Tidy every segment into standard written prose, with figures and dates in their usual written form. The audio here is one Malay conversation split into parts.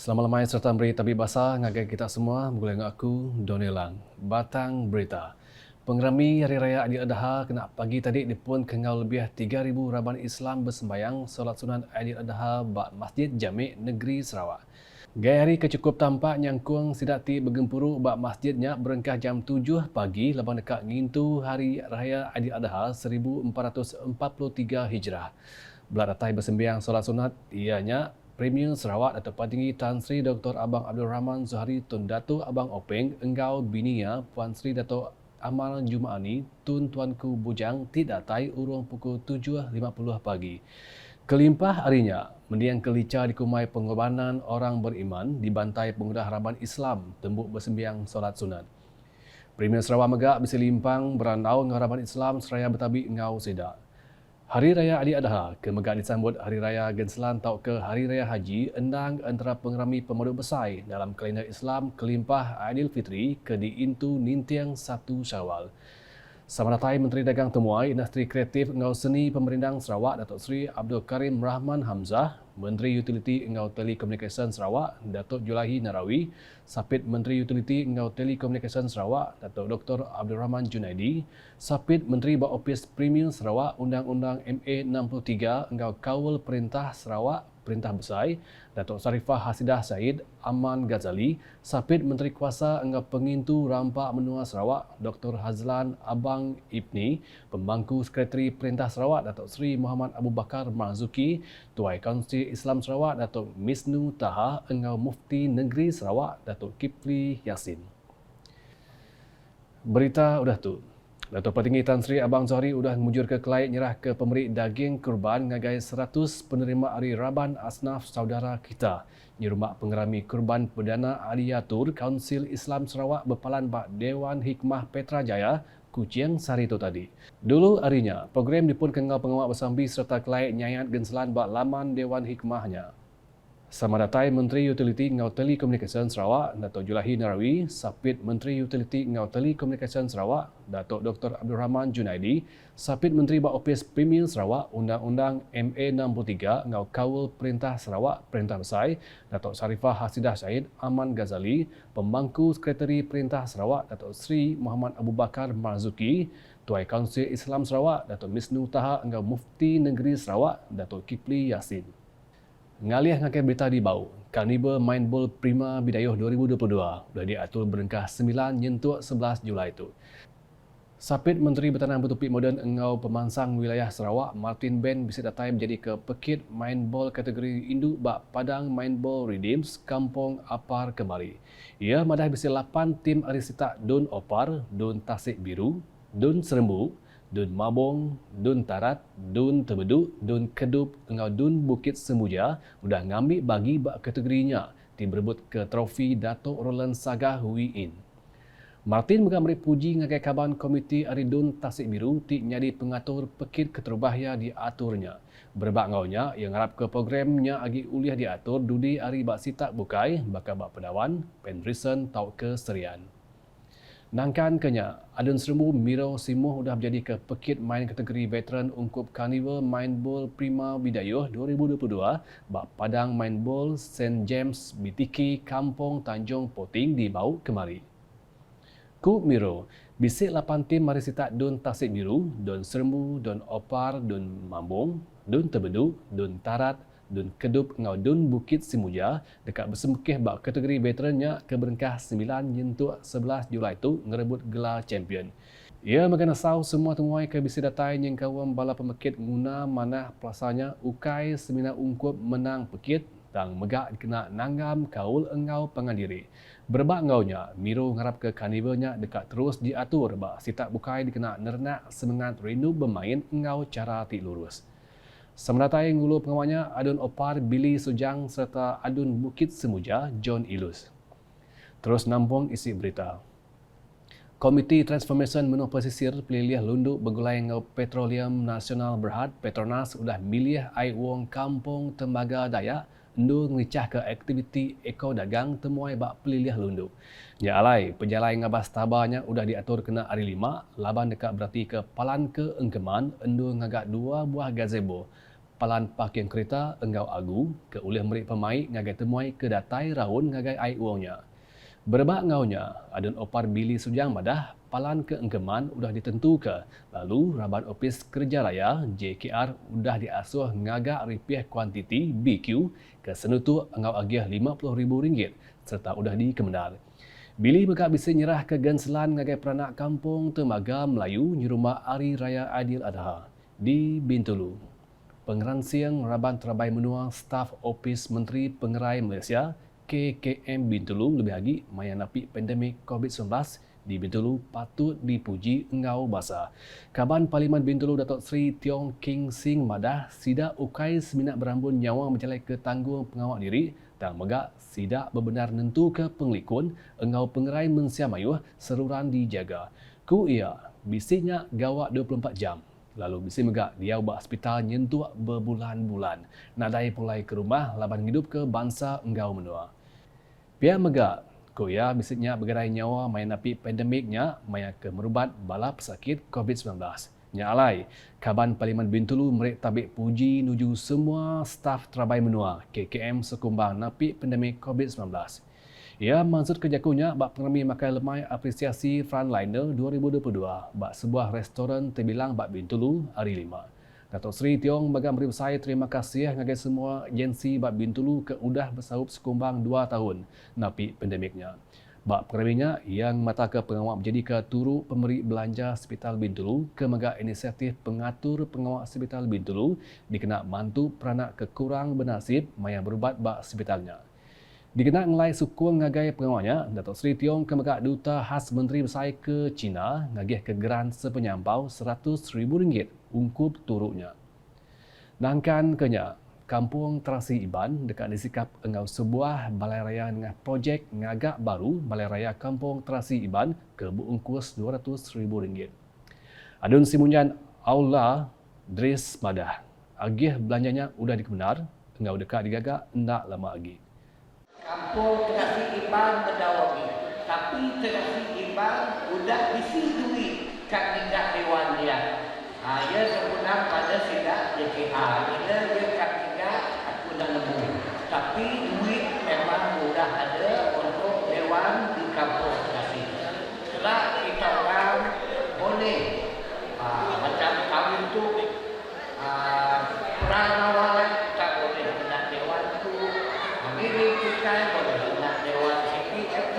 Selamat lemai serta beri tabik basah ngagai kita semua, boleh dengan aku, Donilang. Batang berita. Pengerami Hari Raya Aidiladha kena pagi tadi dipun kengau lebih 3,000 Raban Islam bersembayang solat sunat Aidiladha bak Masjid Jami' Negeri Sarawak. Gaya hari kecukup tampak nyangkung sidak ti bergempuru bak masjidnya berengkah jam 7 pagi lebang dekat ngintu Hari Raya Aidiladha 1443 Hijrah. Belat datai bersembiang solat sunat ianya Premier Sarawak Datuk Patinggi Tan Sri Dr. Abang Abdul Rahman Zuhari Tun Datuk Abang Openg Enggau Binia Puan Sri Datuk Amal Jumaani Tun Tuanku Bujang tidak datai urung pukul 7.50 pagi. Kelimpah harinya, mendiang kelica dikumai pengorbanan orang beriman dibantai pengudah harapan Islam tembuk bersembiang solat sunat. Premier Sarawak Megak bisi limpang berandau ngaraban Islam seraya bertabik ngau sedak. Hari Raya Aidiladha kemegak disambut Hari Raya Genselan tau ke Hari Raya Haji endang antara pengerami pemaduk besar dalam kalender Islam kelimpah Aidilfitri ke diintu Nintiang 1 Syawal. Sama datai Menteri Dagang Temuai Industri Kreatif Engau Seni Pemerintah Sarawak Datuk Seri Abdul Karim Rahman Hamzah, Menteri Utiliti Engau Telekomunikasi Sarawak Datuk Julahi Narawi, Sapit Menteri Utiliti Engau Telekomunikasi Sarawak Datuk Dr. Abdul Rahman Junaidi, Sapit Menteri Bak Opis Premier Sarawak Undang-Undang MA 63 Engau Kawal Perintah Sarawak Perintah Besar, Datuk Sarifah Hasidah Said, Aman Ghazali, Sapit Menteri Kuasa Engau Pengintu Rampak Menua Sarawak, Dr. Hazlan Abang Ibni, Pembangku Sekretari Perintah Sarawak, Datuk Seri Muhammad Abu Bakar Marzuki, Tuai Kaunsil Islam Sarawak, Datuk Misnu Taha, Engau Mufti Negeri Sarawak, Datuk Kipli Yasin. Berita udah tu. Datuk Patinggi Tan Sri Abang Zuhari sudah mujur ke Kelait nyerah ke pemberi daging kurban ngagai 100 penerima Hari Raban Asnaf Saudara Kita. Nyerumak pengerami kurban Perdana Aliatur Kaunsil Islam Sarawak berpalan bak Dewan Hikmah Petrajaya Kuching Sari itu tadi. Dulu harinya, program dipun kengau pengawal bersambi serta Kelait nyayat genselan bak laman Dewan Hikmahnya. Sama datai Menteri Utiliti Engau Telekomunikasi Sarawak, Datuk Julahi Narawi, Sapit Menteri Utiliti Engau Telekomunikasi Sarawak, Datuk Dr. Abdul Rahman Junaidi, Sapit Menteri Bak Opis Premier Sarawak, Undang-Undang MA 63 Engau Kawal Perintah Sarawak, Perintah Besar, Datuk Sarifah Hasidah Syed, Aman Ghazali, Pembangku Sekretari Perintah Sarawak, Datuk Seri Muhammad Abu Bakar Marzuki, Tuai Kaunsil Islam Sarawak, Datuk Misnu Taha Engau Mufti Negeri Sarawak, Datuk Kipli Yasin. Ngalih ngakai berita di bau, Karnival Mindball Prima Bidayuh 2022 sudah diatur berengkah 9 nyentuk 11 Julai itu. Sapit Menteri Bertanah Bertopik Moden Engau Pemansang Wilayah Sarawak, Martin Ben bisa datai menjadi ke Pekit Mindball kategori induk bak Padang Mindball Redeems Kampung Apar kembali. Ia madah bisa 8 tim Arisitak Dun Opar, Dun Tasik Biru, Dun Serembu, Dun Mabong, Dun Tarat, Dun Tebedu, Dun Kedup, Engau Dun Bukit Sembuja sudah ngambil bagi bak kategorinya di berebut ke trofi Datuk Roland Sagah Hui In. Martin mengambil puji ngagai kaban Komiti Aridun Tasik Biru ti nyadi pengatur Pekit Keterubahaya diaturnya. Berbak ngaunya yang harap ke programnya agi uliah diatur dudi ari bak sitak bukai, bakal bak pedawan, penrisen tau ke serian. Nangkan kenya, Adun Serembu Miro Simuh sudah menjadi ke Pekit main kategori veteran ungkup Carnival Mindball Prima Bidayuh 2022 bak Padang Mindball St. James BTK Kampung Tanjung Poting di Bau kemari. Ku Miro, bisik 8 tim Marisitak Dun Tasik Biru, Dun Serembu, Dun Opar, Dun Mambung, Dun Tebedu, Dun Tarat, Dun Kedup Engau Dun Bukit Simuja dekat bersemukih bak kategori veterannya ke berengkah 9 nyentuk 11 Julai itu ngerebut gelar champion. Ia mengenai sau semua temuai ke bisi datai yang kawam bala pemekit guna manah pelasanya ukai semina ungkup menang pekit dan megak kena nanggam kaul engau pengandiri. Berbak ngaunya, Miro ngarap ke karnivalnya dekat terus diatur bak sitak bukai dikena nernak semangat rindu bermain engau cara tik lurus. Semendatai ngulu pengawalnya Adun Opar Billy Sujang serta Adun Bukit Semuja John Ilus. Terus nampung isi berita. Komiti Transformation Menua Pesisir Peliliah Lunduk Begulai Ngau Petroleum Nasional Berhad Petronas sudah milih ai wong kampung Tembaga Dayak endu ngicah ke aktiviti eko dagang temuai bak peliliah lunduk. Ya alai, pejalai ngabas tabanya sudah diatur kena hari 5, laban dekat berarti ke Palan ke Engkeman endu ngagak 2 buah gazebo. palan parking kereta Engau Agu ke ulih merik pemaik ngagai temuai ke datai raun ngagai ai uangnya. Berebak ngaunya, adun opar bili sujang madah palan ke engkeman udah ditentu ke. Lalu Raban Opis Kerja Raya JKR udah diasuh ngagak ripiah kuantiti BQ ke senutu Engau Agih RM50,000 serta udah dikemendar. Bili bekak bisa nyerah ke Genselan ngagai peranak kampung Temaga Melayu nyerumah Hari Raya Aidil Adha di Bintulu. Pengeran siang Raban Terabai menua staf Opis Menteri Pengerai Malaysia KKM Bintulu lebih lagi maya napi pandemik COVID-19 di Bintulu patut dipuji engau basa. Kaban Parlimen Bintulu Datuk Seri Tiong King Sing Madah sida ukai seminat berambun nyawa menjalai ke tanggung pengawal diri dan megak sida berbenar nentu ke penglikun engau pengerai mensia mayuh seruran dijaga. Ku ia bisiknya gawak 24 jam. Lalu bisi megak dia ubah hospital nyentuh berbulan-bulan. Nadai pulai ke rumah laban hidup ke bangsa engau menua. Pihak megak Koya bisiknya bergerai nyawa main napi pandemiknya maya ke merubat bala pesakit COVID-19. Nya alai, Kaban Parlimen Bintulu merik tabik puji nuju semua staf terabai menua KKM sekumbang napi pandemik COVID-19. Ia maksud kejakunya bak pengremi makan lemai apresiasi Frontliner 2022 bak sebuah restoran terbilang bak Bintulu hari 5. Datuk Seri Tiong bagam beri saya terima kasih ngagai semua agensi bak Bintulu ke udah bersahup sekumbang 2 tahun napi pandemiknya. Bak pengreminya yang mata ke pengawal menjadi ke turu pemberi belanja Hospital Bintulu ke megak inisiatif pengatur pengawal Hospital Bintulu dikena mantu peranak kekurang bernasib maya berubat bak hospitalnya. Dikena ngelai sukung ngagai pengawalnya, Datuk Seri Tiong ke megak duta khas Menteri Besar ke China ngagih ke geran sepenyampau RM100,000 ungkup turuknya. Nangkan kenya, Kampung Terasi Iban dekat disikap engau sebuah balai raya dengan projek ngagak baru Balai Raya Kampung Terasi Iban ke buungkus RM200,000. Adun simunyan Aula Dris Madah. Agih belanjanya udah dikebenar, engau dekat digagak ndak lama lagi. Kampung Terasi Iban berdawangi, tapi Terasi Iban udah isi duit kat tingkat dewan dia. Ia sebenarnya pada sidak JKR. Bila dia kat tingkat, aku dah nemu. Tapi duit memang udah ada untuk dewan di Kampung Terasi. Setelah kita orang boleh macam kawin tu perang awal tak boleh nak dewan tu. Ini kita boleh nak dewan CPFP,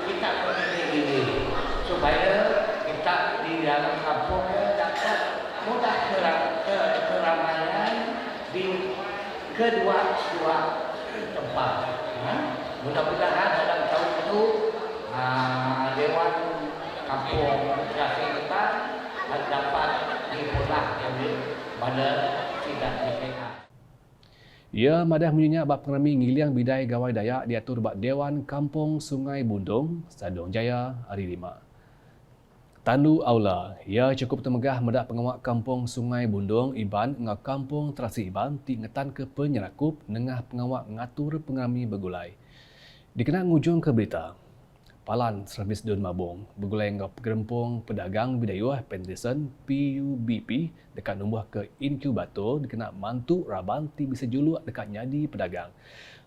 kita boleh diri supaya kita di dalam kampung dapat mudah keramaian di kedua tempat. Mudah-mudahan dalam tahun itu dewan kampung Terasi Iban dapat dimulai pada sidang JKR. Ia madah menyenyak bak pengremi ngiliang bidai gawai Dayak diatur bak Dewan Kampung Sungai Bundung, Sadong Jaya, hari 5. Tandu Aula, ia cukup temegah medak pengawak Kampung Sungai Bundung Iban ngau Kampung Terasi Iban tingetan ke penyerakup nengah pengawak ngatur pengremi bergulai. Dikena ngujung ke berita. Palan Servis Dun Mabung bergulai ngau Gerempung Pedagang Bidayuh Pendesan PUBP dekat numbuh ke inkubator dikena mantu Raban ti bisa juluk dekat nyadi pedagang.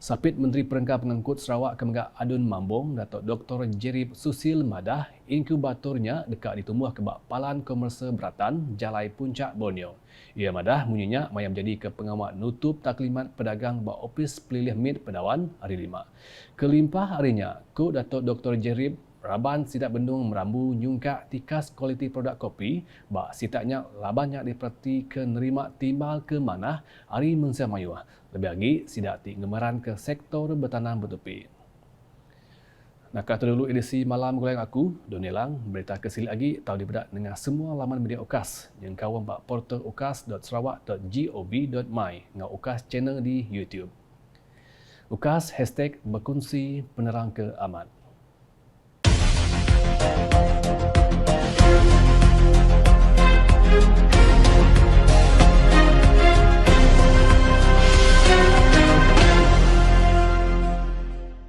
Sapit Menteri Perengkap Pengangkut Sarawak Kemegak Adun Mambung Datuk Dr. Jerib Susil Madah inkubatornya dekat ditumbuh ke bak Palan Komersial Beratan Jalai Puncak Borneo. Ia madah munyinya maya menjadi ke pengawal nutup taklimat pedagang bak Opis Pelilih Mid Pedawan hari 5. Kelimpah harinya, Ku Datuk Dr. Jerib Raban sidak bendung merambu nyungkak tikas kualiti produk kopi, bak sitaknya labannya diperti ke nerima timbal ke mana hari mensia mayuah. Lebih lagi, sidak ti ngemaran ke sektor bertanam bertupi. Nak kata dulu edisi malam goleng aku, Donilang, berita kesili lagi tahu dibedak dengan semua laman media UKAS yang kawan bak portal ukas.sarawak.gov.my dengan UKAS channel di YouTube. UKAS #berkongsi penerang ke aman. Thank you.